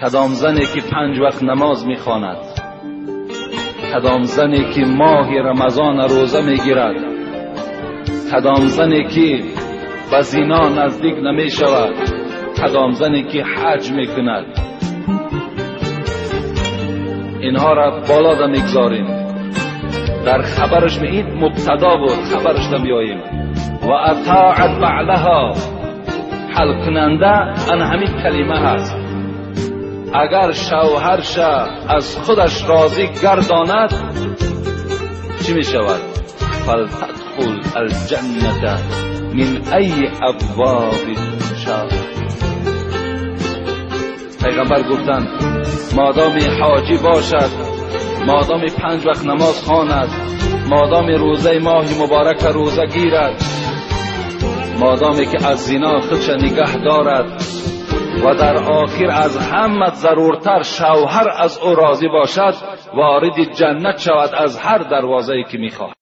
کدام زنی که 5 وقت نماز میخواند، کدام زنی که ماه رمضان روزه میگیرد، کدام زنی که به زنا نزدیک نمیشود، کدام زنی که حج میکند، اینها را بالا میگذاریم. در خبرش این مبتدا بود، خبرش بیاییم. و اطاعت بعلها، حل کننده ان همین کلمه هست. اگر شوهرش از خودش راضی گرداند چی می شود؟ فلتدخل الجنة من ای ابواب شاء. پیغمبر گفتند مادام حاجی باشد، مادام 5 وقت نماز خواند، مادام روزه ماه مبارک روزه گیرد، مادامی که از زنا خودش نگه دارد و در آخر از همه ضرورتر شوهر از او راضی باشد، وارد جنت شود از هر دروازه‌ای که میخواهد.